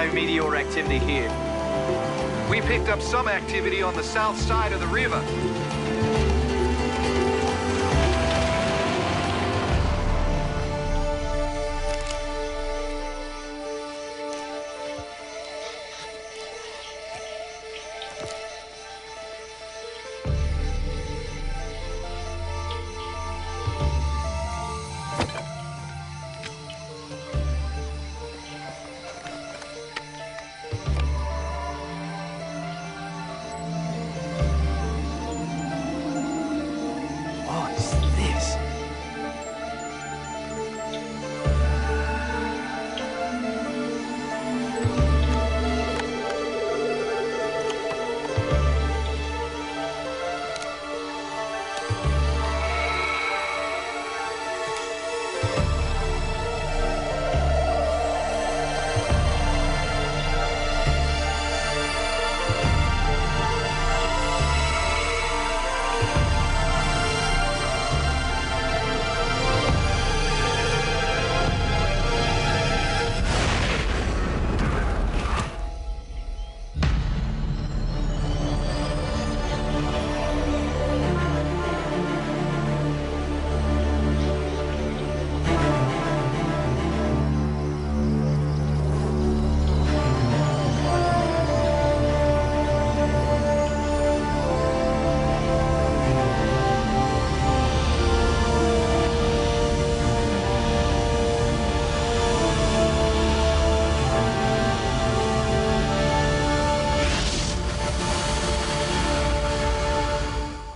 no meteor activity here. We picked up some activity on the south side of the river.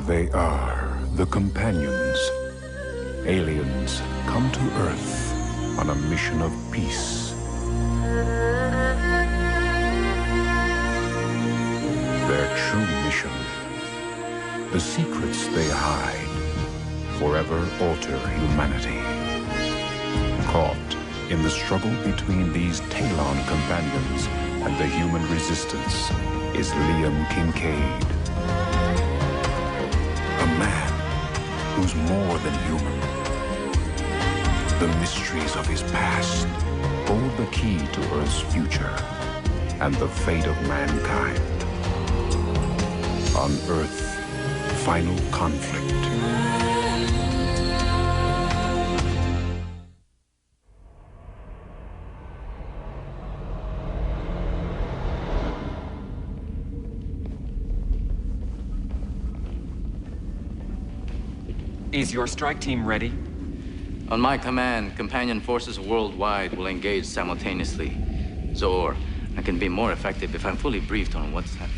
They are the companions, aliens come to Earth on a mission of peace. Their true mission, the secrets they hide, forever alter humanity. Caught in the struggle between these Talon companions and the human resistance is Liam Kincaid. A man who's more than human. The mysteries of his past hold the key to Earth's future and the fate of mankind. On Earth, final conflict. Is your strike team ready? On my command, companion forces worldwide will engage simultaneously. Zor, I can be more effective if I'm fully briefed on what's happening.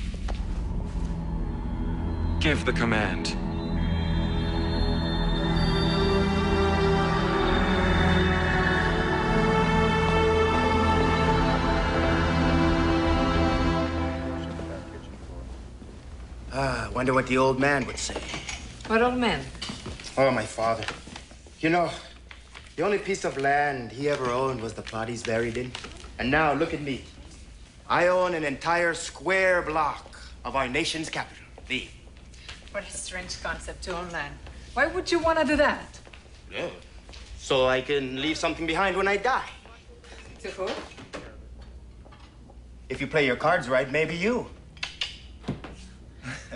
Give the command. Wonder what the old man would say. What old man? Oh, my father. You know, the only piece of land he ever owned was the plot he's buried in. And now, look at me. I own an entire square block of our nation's capital, the... What a strange concept to own land. Why would you want to do that? Yeah, so I can leave something behind when I die. To who? If you play your cards right, maybe you.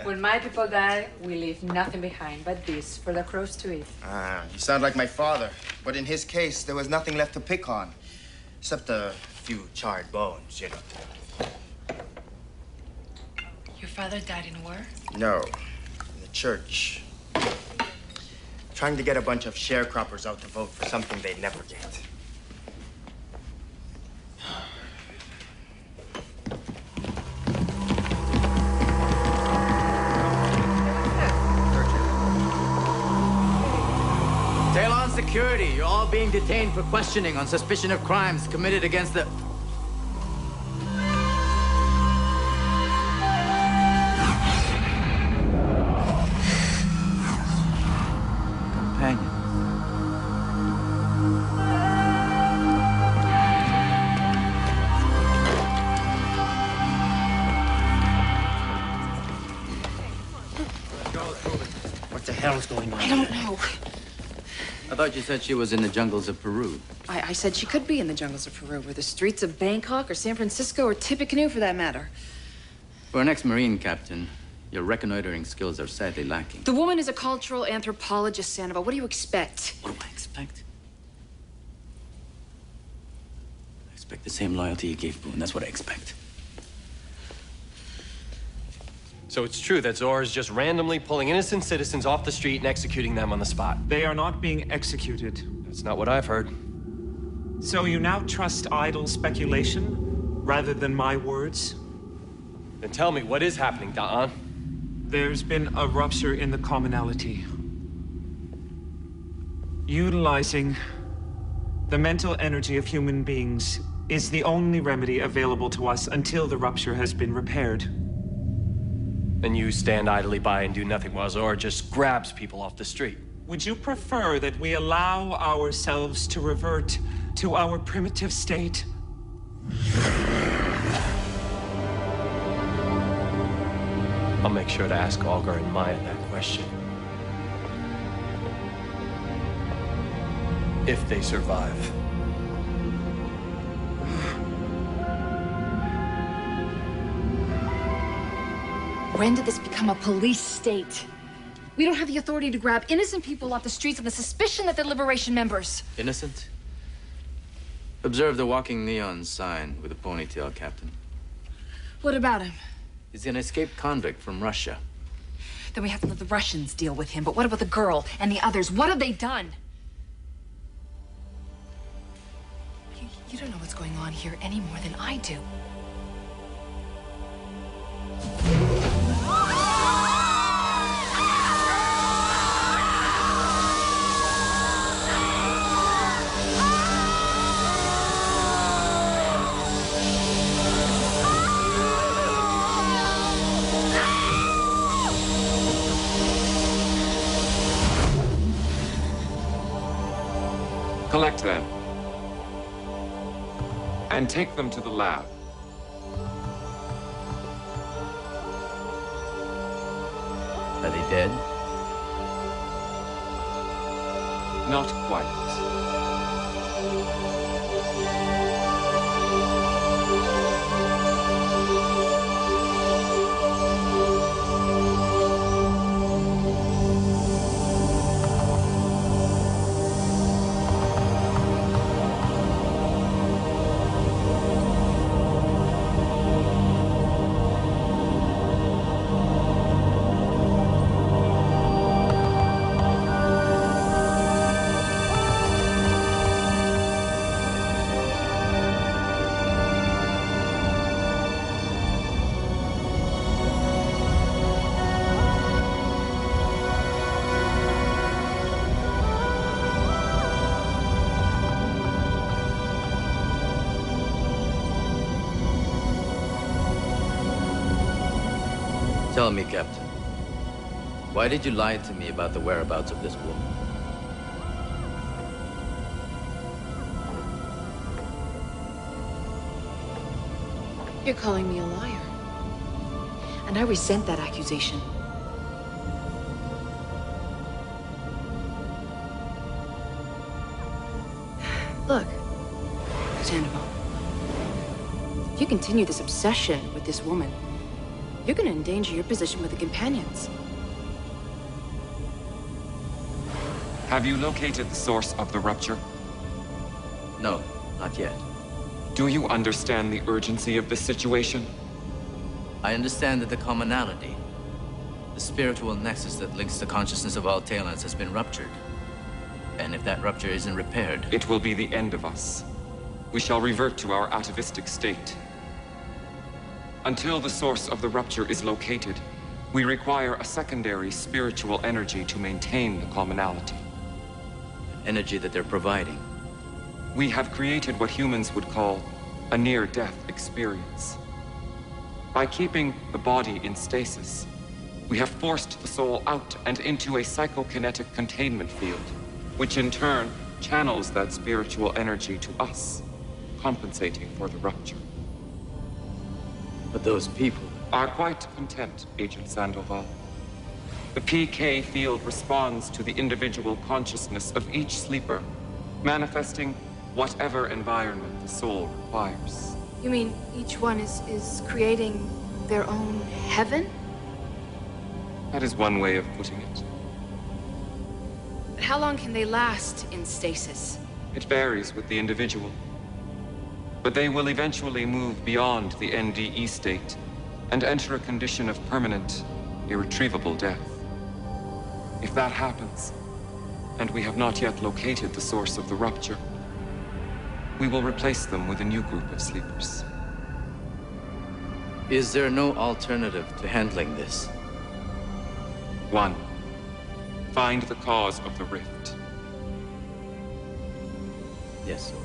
When my people die, we leave nothing behind but this for the crows to eat. Ah, you sound like my father. But in his case, there was nothing left to pick on. Except a few charred bones, you know. Your father died in war? No, in the church. Trying to get a bunch of sharecroppers out to vote for something they'd never get. Talon security, you're all being detained for questioning on suspicion of crimes committed against the... companion. What the hell's going on? I don't know. I thought you said she was in the jungles of Peru. I said she could be in the jungles of Peru, or the streets of Bangkok, or San Francisco, or Tippecanoe, for that matter. For an ex-Marine captain, your reconnoitering skills are sadly lacking. The woman is a cultural anthropologist, Sandoval. What do you expect? What do I expect? I expect the same loyalty you gave Boone. That's what I expect. So it's true that Zor is just randomly pulling innocent citizens off the street and executing them on the spot. They are not being executed. That's not what I've heard. So you now trust idle speculation rather than my words? Then tell me, what is happening, Da'an? There's been a rupture in the commonality. Utilizing the mental energy of human beings is the only remedy available to us until the rupture has been repaired. And you stand idly by and do nothing while Zor just grabs people off the street. Would you prefer that we allow ourselves to revert to our primitive state? I'll make sure to ask Augur and Maya that question. If they survive. When did this become a police state? We don't have the authority to grab innocent people off the streets on the suspicion that they're Liberation members. Innocent? Observe the walking neon sign with a ponytail, Captain. What about him? He's an escaped convict from Russia. Then we have to let the Russians deal with him. But what about the girl and the others? What have they done? You don't know what's going on here any more than I do. Collect them. And take them to the lab. Are they dead? Not quite. Tell me, Captain. Why did you lie to me about the whereabouts of this woman? You're calling me a liar. And I resent that accusation. Look, Sandoval. If you continue this obsession with this woman, you're gonna endanger your position with the companions. Have you located the source of the rupture? No, not yet. Do you understand the urgency of this situation? I understand that the commonality, the spiritual nexus that links the consciousness of all Talents, has been ruptured. And if that rupture isn't repaired... It will be the end of us. We shall revert to our atavistic state. Until the source of the rupture is located, we require a secondary spiritual energy to maintain the commonality. Energy that they're providing. We have created what humans would call a near-death experience. By keeping the body in stasis, we have forced the soul out and into a psychokinetic containment field, which in turn channels that spiritual energy to us, compensating for the rupture. But those people are quite content, Agent Sandoval. The PK field responds to the individual consciousness of each sleeper, manifesting whatever environment the soul requires. You mean each one is creating their own heaven? That is one way of putting it. But how long can they last in stasis? It varies with the individual. But they will eventually move beyond the NDE state and enter a condition of permanent, irretrievable death. If that happens, and we have not yet located the source of the rupture, we will replace them with a new group of sleepers. Is there no alternative to handling this? 1. Find the cause of the rift. Yes, sir.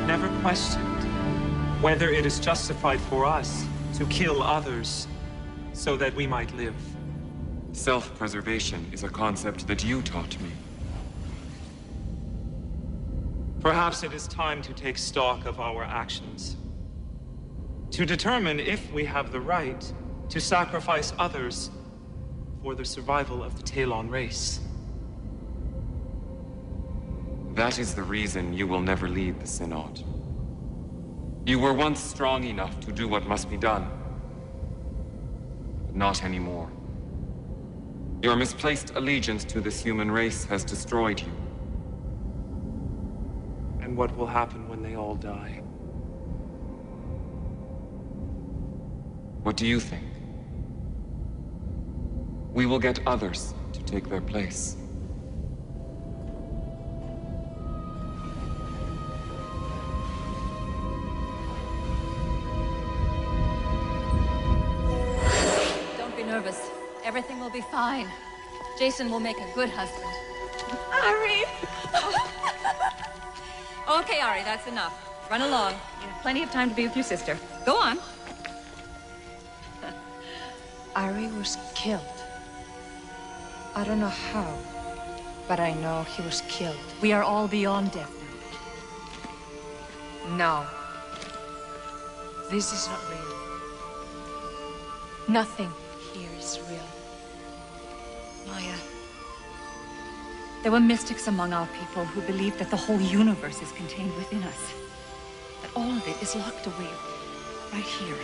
Never questioned whether it is justified for us to kill others so that we might live. Self-preservation is a concept that you taught me. Perhaps it is time to take stock of our actions, to determine if we have the right to sacrifice others for the survival of the Talon race. That is the reason you will never lead the Synod. You were once strong enough to do what must be done, but not anymore. Your misplaced allegiance to this human race has destroyed you. And what will happen when they all die? What do you think? We will get others to take their place. Nervous. Everything will be fine. Jason will make a good husband. Ari! Okay, Ari, that's enough. Run along. You have plenty of time to be with your sister. Go on. Ari was killed. I don't know how, but I know he was killed. We are all beyond death now. No. This is not real. Nothing here is real. Maya. There were mystics among our people who believed that the whole universe is contained within us. That all of it is locked away right here.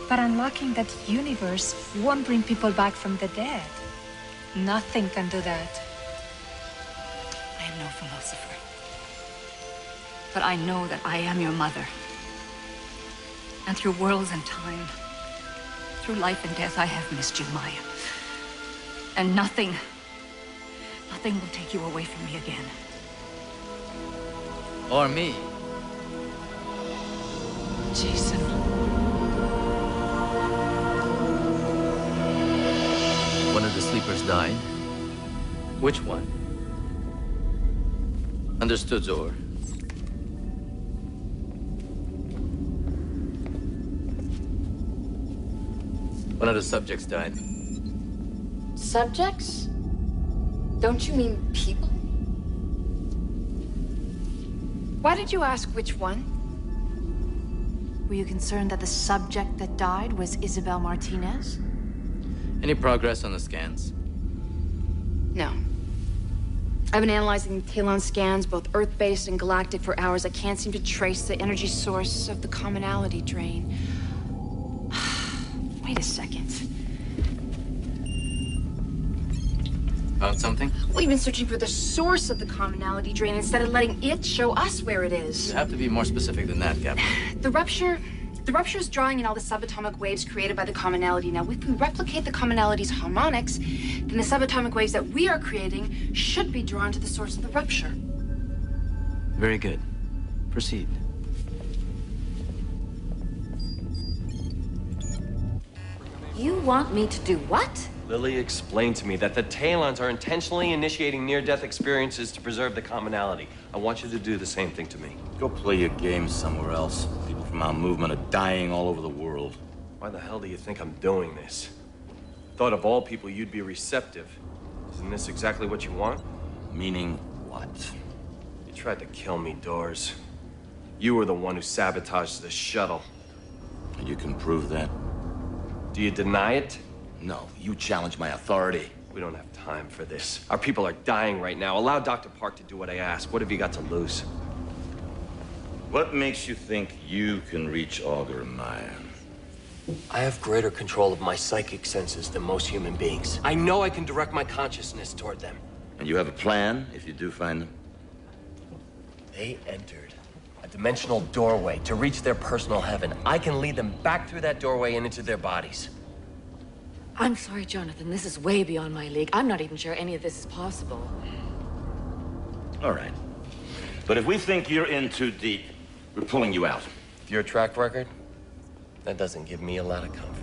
But unlocking that universe won't bring people back from the dead. Nothing can do that. I am no philosopher. But I know that I am your mother. And through worlds and time, through life and death, I have missed you, Maya. And nothing will take you away from me again. Or me. Jason. One of the sleepers died. Which one? Understood, Zor. One of the subjects died. Subjects? Don't you mean people? Why did you ask which one? Were you concerned that the subject that died was Isabel Martinez? Any progress on the scans? No. I've been analyzing Talon scans, both Earth-based and galactic, for hours. I can't seem to trace the energy source of the commonality drain. Wait a second. Found something? We've been searching for the source of the commonality drain instead of letting it show us where it is. You have to be more specific than that, Captain. The rupture The rupture is drawing in all the subatomic waves created by the commonality. Now, if we replicate the commonality's harmonics, then the subatomic waves that we are creating should be drawn to the source of the rupture. Very good. Proceed. You want me to do what? Lily explained to me that the Talons are intentionally initiating near-death experiences to preserve the commonality. I want you to do the same thing to me. Go play your game somewhere else. People from our movement are dying all over the world. Why the hell do you think I'm doing this? Thought of all people you'd be receptive. Isn't this exactly what you want? Meaning what? You tried to kill me, Doors. You were the one who sabotaged the shuttle. You can prove that? Do you deny it? No, you challenge my authority. We don't have time for this. Our people are dying right now. Allow Dr. Park to do what I ask. What have you got to lose? What makes you think you can reach Augur and Maya? I have greater control of my psychic senses than most human beings. I know I can direct my consciousness toward them. And you have a plan if you do find them? They entered a dimensional doorway to reach their personal heaven. I can lead them back through that doorway and into their bodies. I'm sorry, Jonathan. This is way beyond my league. I'm not even sure any of this is possible. All right. But if we think you're in too deep, we're pulling you out. Your track record? That doesn't give me a lot of comfort.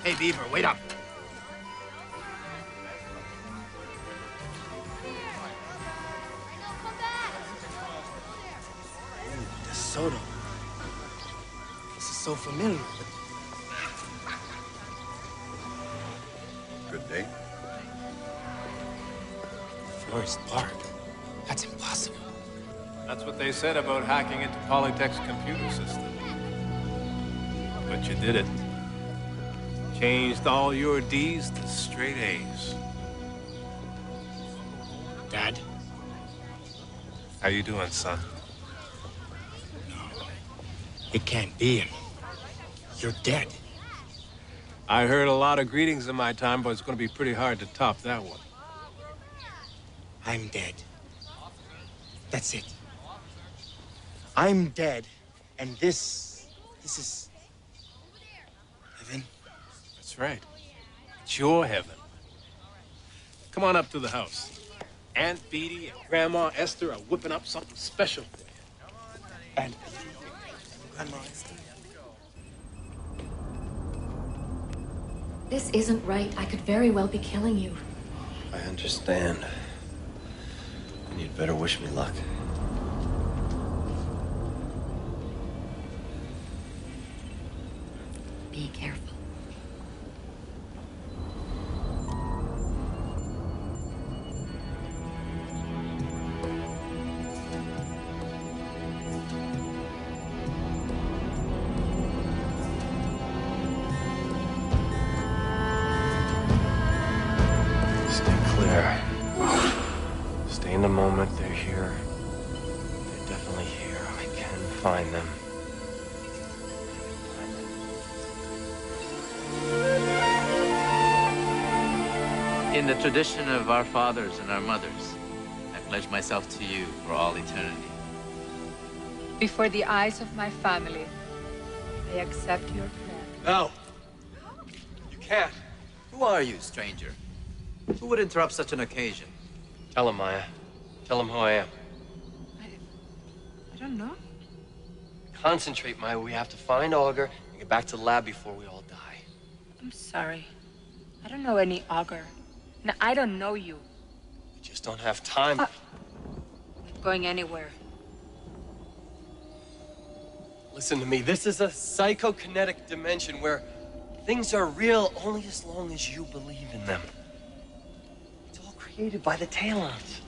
Hey, Beaver, wait up. The soda. This is so familiar. Good day. Forest Park. That's impossible. That's what they said about hacking into Polytech's computer system. But you did it. Changed all your D's to straight A's. Dad? How you doing, son? No. It can't be. You're dead. I heard a lot of greetings in my time, but it's going to be pretty hard to top that one. I'm dead. That's it. I'm dead, and this is heaven. That's right. It's your heaven. Come on up to the house. Aunt Beatty and Grandma Esther are whipping up something special for you. And Grandma Esther. This isn't right. I could very well be killing you. I understand. And you'd better wish me luck. Be careful. Stay clear. Stay in the moment. They're here. They're definitely here. I can find them. In the tradition of our fathers and our mothers, I pledge myself to you for all eternity. Before the eyes of my family, I accept your pledge. No! You can't. Who are you, stranger? Who would interrupt such an occasion? Tell him, Maya. Tell him who I am. I don't know. Concentrate, Maya. We have to find Augur and get back to the lab before we all die. I'm sorry. I don't know any augur. No, I don't know you. We just don't have time. Not going anywhere. Listen to me. This is a psychokinetic dimension where things are real only as long as you believe in them. It's all created by the Talons.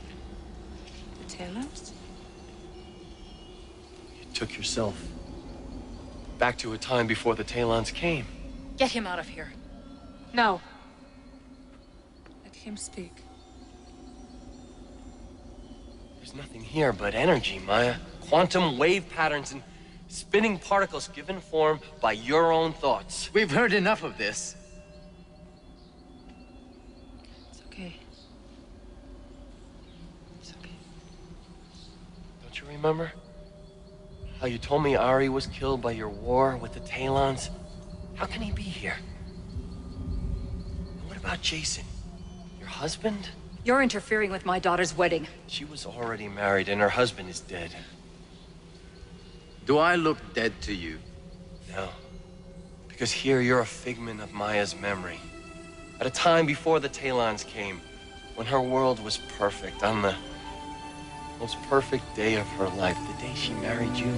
The Talons? You took yourself back to a time before the Talons came. Get him out of here. No. Let him speak. There's nothing here but energy, Maya. Quantum wave patterns and spinning particles given form by your own thoughts. We've heard enough of this. It's okay. It's okay. Don't you remember how you told me Ari was killed by your war with the Talons? How can he be here? And what about Jason? Your husband? You're interfering with my daughter's wedding. She was already married and her husband is dead. Do I look dead to you? No. Because here you're a figment of Maya's memory. At a time before the Talons came, when her world was perfect, on the most perfect day of her life, the day she married you.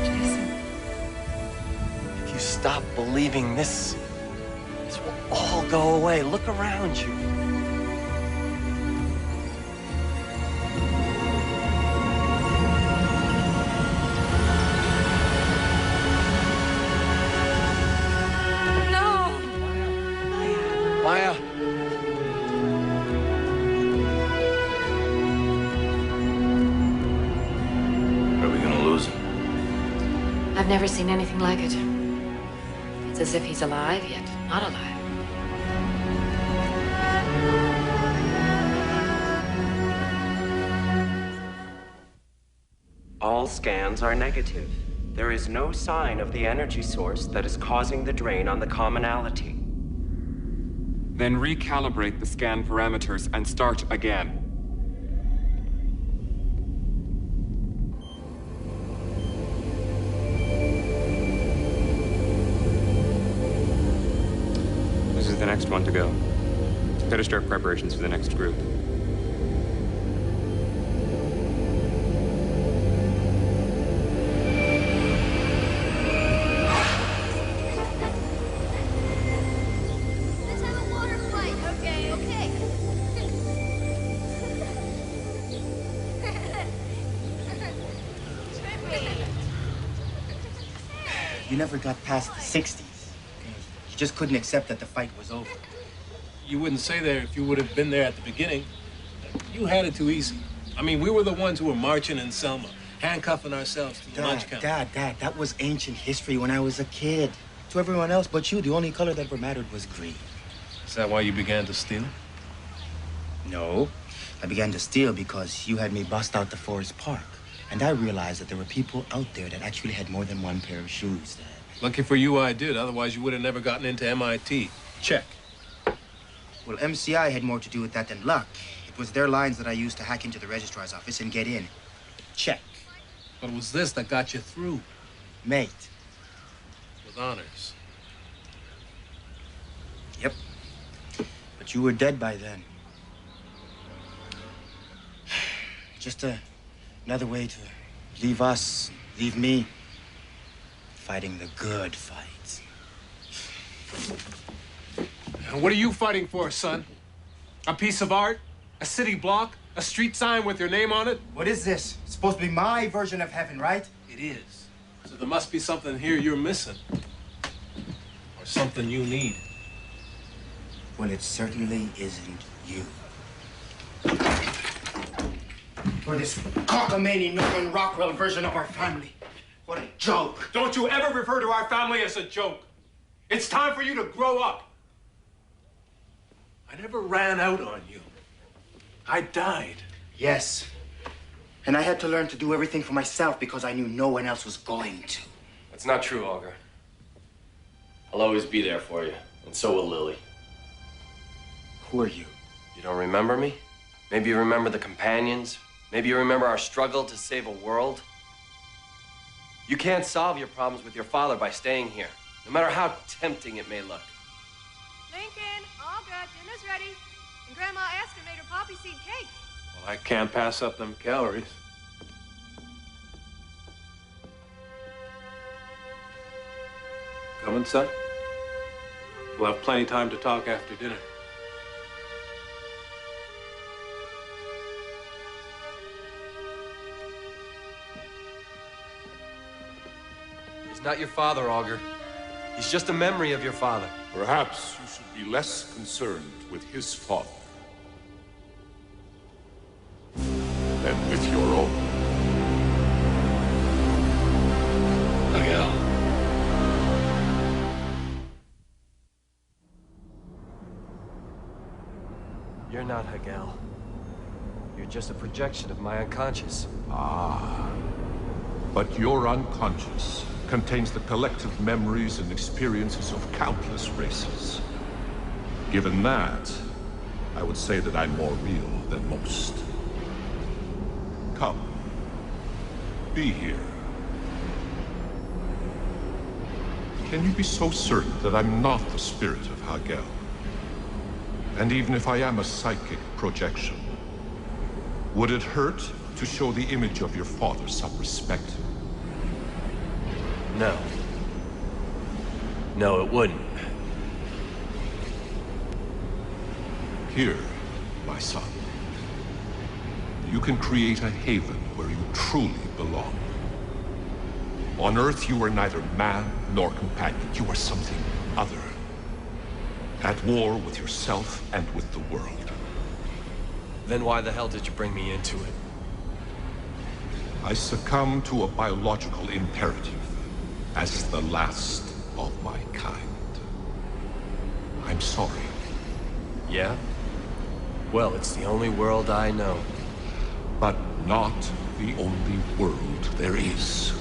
Jason. If you stop believing this will all go away. Look around you. Maya. Are we gonna lose him? I've never seen anything like it. It's as if he's alive, yet not alive. All scans are negative. There is no sign of the energy source that is causing the drain on the commonality. Then recalibrate the scan parameters and start again. This is the next one to go. Better start preparations for the next group. You never got past the 60s. You just couldn't accept that the fight was over. You wouldn't say that if you would have been there at the beginning. You had it too easy. I mean, we were the ones who were marching in Selma, handcuffing ourselves to the lunch counter. Dad, that was ancient history when I was a kid. To everyone else but you, the only color that ever mattered was green. Is that why you began to steal? No. I began to steal because you had me bust out the Forest Park. And I realized that there were people out there that actually had more than one pair of shoes, Dad. Lucky for you, I did. Otherwise, you would have never gotten into MIT. Check. Well, MCI had more to do with that than luck. It was their lines that I used to hack into the registrar's office and get in. Check. But it was this that got you through. Mate. With honors. Yep. But you were dead by then. Just another way to leave us, leave me, fighting the good fight. And what are you fighting for, son? A piece of art? A city block? A street sign with your name on it? What is this? It's supposed to be my version of heaven, right? It is. So there must be something here you're missing. Or something you need. Well, it certainly isn't you. Or this cockamamie Norman Rockwell version of our family. What a joke. Don't you ever refer to our family as a joke. It's time for you to grow up. I never ran out on you. I died. Yes. And I had to learn to do everything for myself because I knew no one else was going to. That's not true, Augur. I'll always be there for you, and so will Lily. Who are you? You don't remember me? Maybe you remember the companions? Maybe you remember our struggle to save a world? You can't solve your problems with your father by staying here, no matter how tempting it may look. Lincoln, all good. Dinner's ready. And Grandma Esther made her poppy seed cake. Well, I can't pass up them calories. Coming, son? We'll have plenty of time to talk after dinner. He's not your father, Augur. He's just a memory of your father. Perhaps you should be less concerned with his father than with your own. Miguel. You're not Hegel. You're just a projection of my unconscious. Ah. But your unconscious contains the collective memories and experiences of countless races. Given that, I would say that I'm more real than most. Come. Be here. Can you be so certain that I'm not the spirit of Hegel? And even if I am a psychic projection, would it hurt to show the image of your father some respect? No. No, it wouldn't. Here, my son, you can create a haven where you truly belong. On Earth, you are neither man nor companion. You are something other. At war with yourself and with the world. Then why the hell did you bring me into it? I succumb to a biological imperative as the last of my kind. I'm sorry. Yeah? Well, it's the only world I know. But not the only world there is.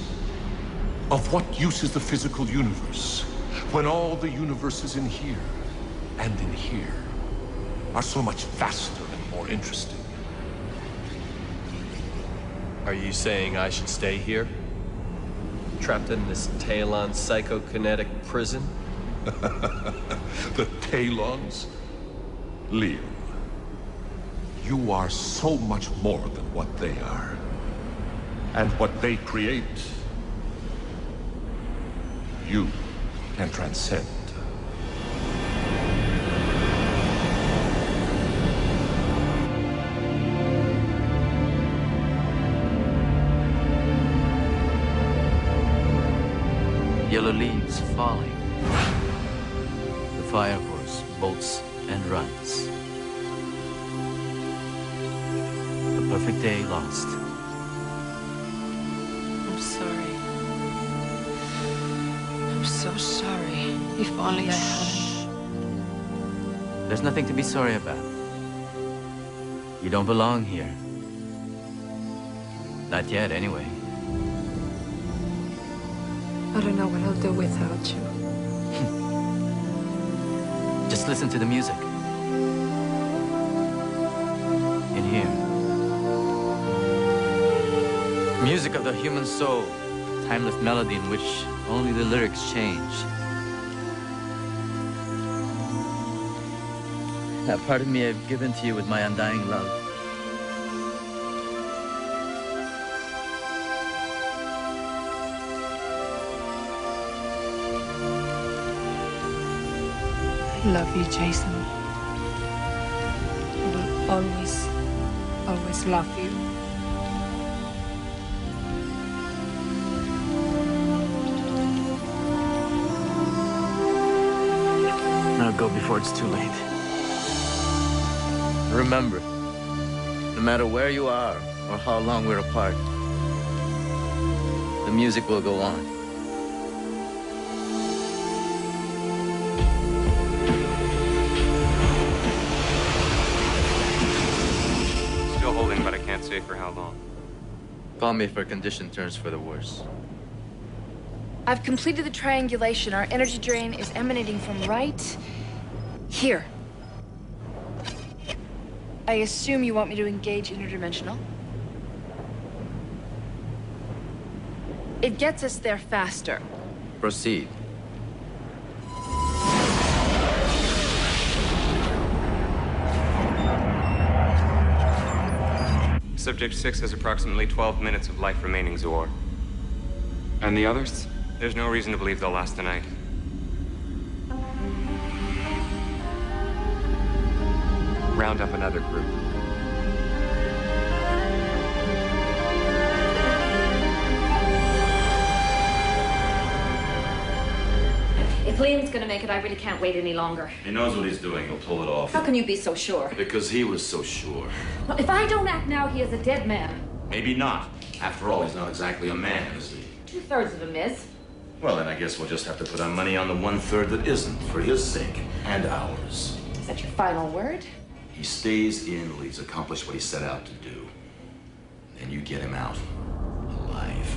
Of what use is the physical universe when all the universes in here and in here are so much vaster and more interesting? Are you saying I should stay here? Trapped in this Talon psychokinetic prison? The Talons? Leo, you are so much more than what they are. And what they create, you can transcend. Yellow leaves falling. The fire horse bolts and runs. A perfect day lost. I'm sorry. I'm so sorry. If only I hadn't. There's nothing to be sorry about. You don't belong here. Not yet, anyway. I don't know what I'll do without you. Just listen to the music. In here. Music of the human soul. Timeless melody in which only the lyrics change. That part of me I've given to you with my undying love. I love you, Jason. I will always, always love you. Now go before it's too late. Remember, no matter where you are or how long we're apart, the music will go on. Still holding, but I can't say for how long. Call me if our condition turns for the worse. I've completed the triangulation. Our energy drain is emanating from right here. I assume you want me to engage interdimensional? It gets us there faster. Proceed. Subject 6 has approximately 12 minutes of life remaining, Zor. And the others? There's no reason to believe they'll last the night. Round up another group. If Liam's gonna make it, I really can't wait any longer. He knows what he's doing. He'll pull it off. How can you be so sure? Because he was so sure. Well, if I don't act now, he is a dead man. Maybe not. After all, he's not exactly a man, is he? 2/3 of him is. Well, then I guess we'll just have to put our money on the 1/3 that isn't, for his sake and ours. Is that your final word? He stays in till he's accomplished what he set out to do. Then you get him out, alive.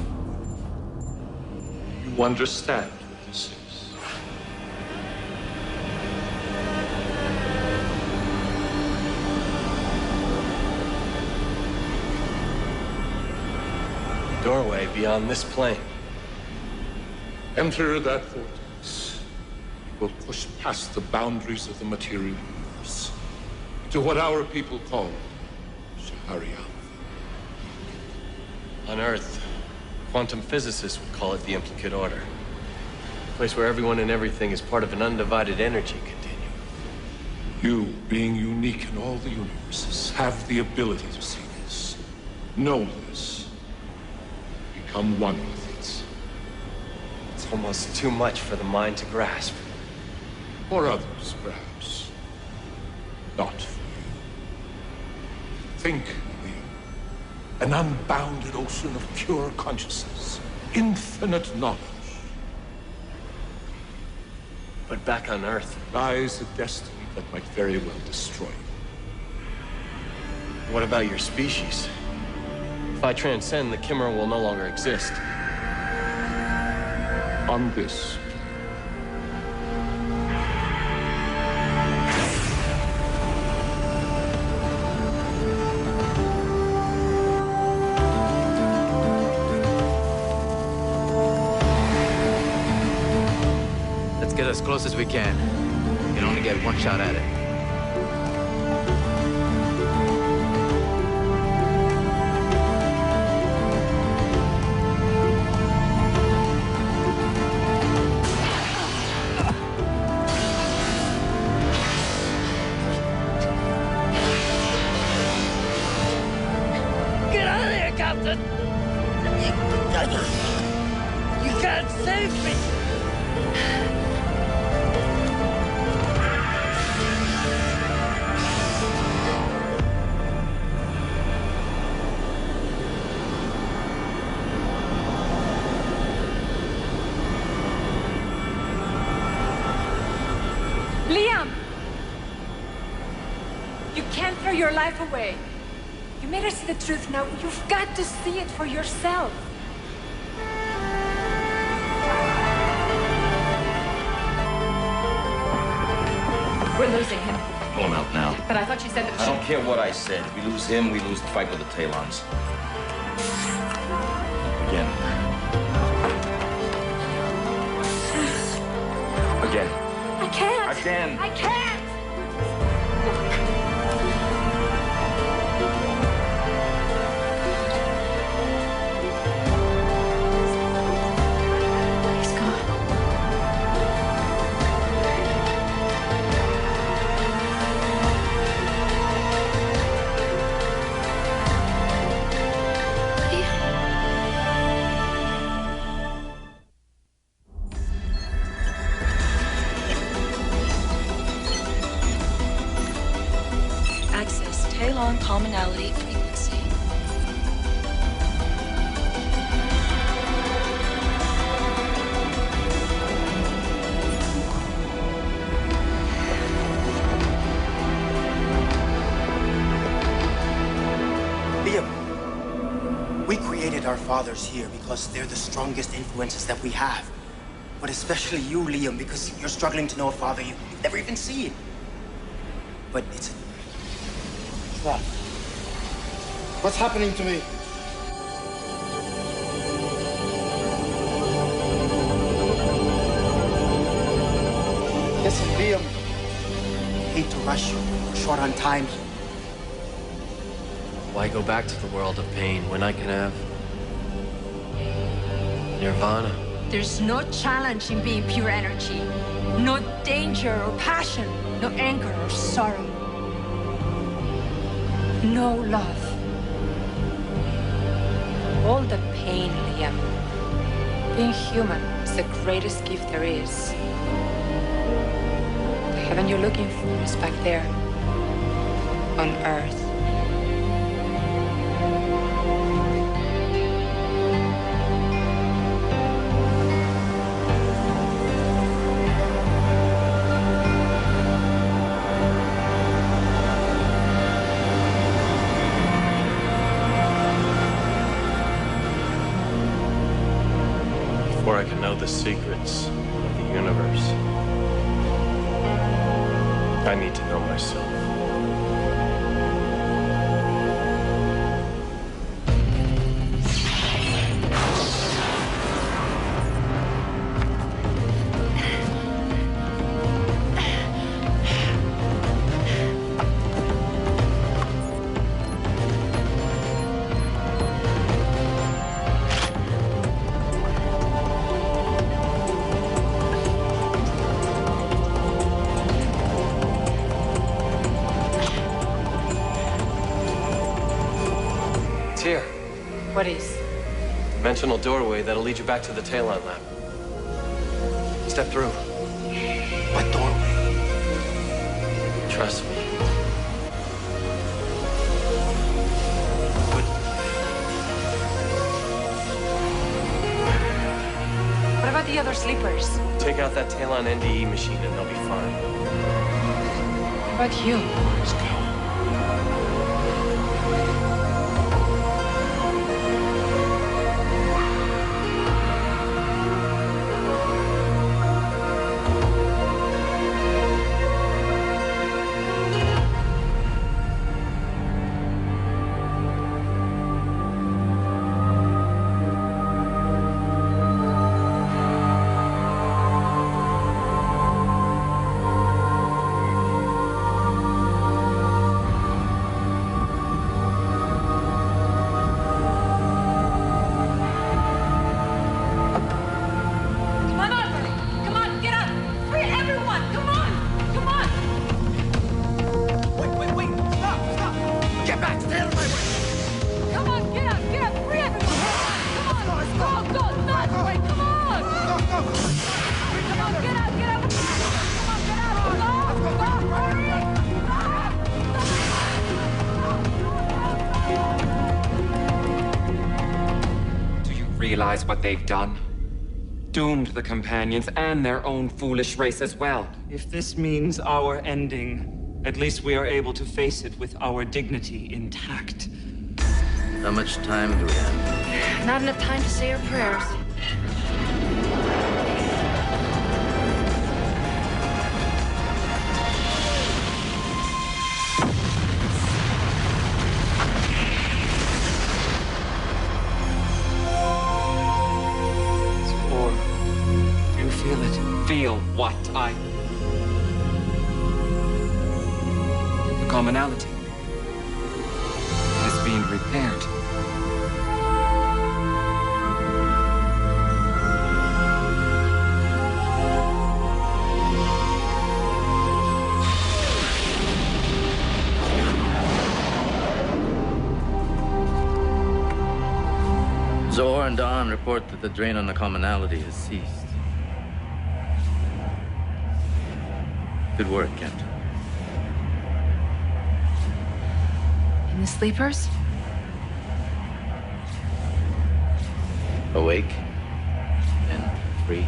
You understand what this is? Doorway beyond this plane. Enter that vortex. You will push past the boundaries of the material universe to what our people call Shaharia. On Earth, quantum physicists would call it the implicate order. A place where everyone and everything is part of an undivided energy continuum. You, being unique in all the universes, have the ability to see this, know this, become one with it. It's almost too much for the mind to grasp. For others, perhaps. Not for you. Think, Liam. An unbounded ocean of pure consciousness. Infinite knowledge. But back on Earth lies a destiny that might very well destroy you. What about your species? If I transcend, the Chimera will no longer exist. On this. Let's get as close as we can. You can only get one shot at it. Get out of there, Captain! You can't save me! Liam! You can't throw your life away. You made us see the truth now. You've got to see it for yourself. We're losing him. Pull him out now. But I thought you said that I don't care what I said. If we lose him, we lose the fight with the Talons. Again. Again. I can't. Again. I can't. He's gone. Access Talon commonality frequency. Liam, we created our fathers here because they're the strongest influences that we have. But especially you, Liam, because you're struggling to know a father you've never even seen. But it's a trap. What's happening to me? Listen, Liam. Hate to rush you. We're short on time. Why go back to the world of pain when I can have nirvana? There's no challenge in being pure energy. No danger or passion. No anger or sorrow. No love. All the pain, Liam. Being human is the greatest gift there is. The heaven you're looking for is back there. On Earth. Before I can know the secrets of the universe, I need to know myself. It's here. What is? Dimensional doorway that'll lead you back to the Talon lab. Step through. What doorway? Trust me. What about the other sleepers? Take out that Talon NDE machine and they'll be fine. What about you? Let's go. Realize what they've done? Doomed the companions and their own foolish race as well. If this means our ending, at least we are able to face it with our dignity intact. How much time do we have? Not enough time to say our prayers. Feel what The commonality has been repaired. Zohar and Dawn report that the drain on the commonality has ceased. Good work, Captain. And the sleepers? Awake and free.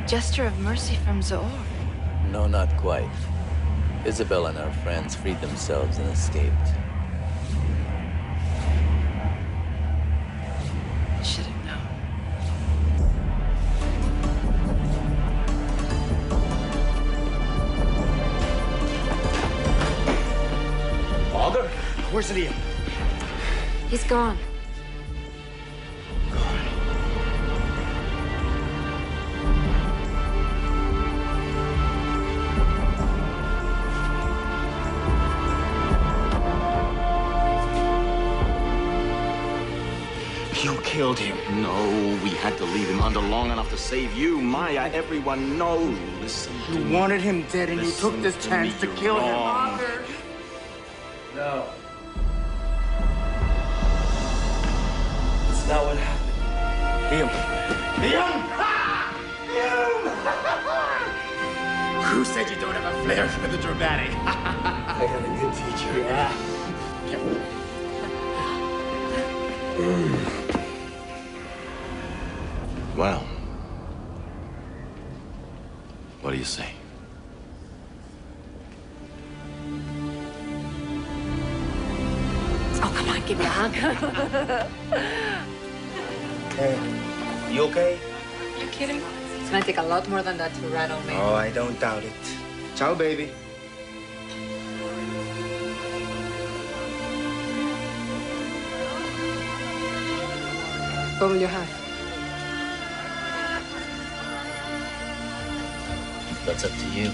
Gesture of mercy from Zohar. No, not quite. Isabel and our friends freed themselves and escaped. I should have known. Father? Where's Liam? He's gone. You killed him. No, we had to leave him under long enough to save you, Maya. Everyone knows. Listen to me. You wanted him dead, and you took this chance to kill him. Father. No. That's not what happened. Him. Who said you don't have a flair for the dramatic? I got a good teacher. Yeah. Well, what do you say? Oh, come on, give me a hug. Hey, you okay? You kidding? It's gonna take a lot more than that to rattle me. Oh, I don't doubt it. Ciao, baby. What will you have? That's up to you.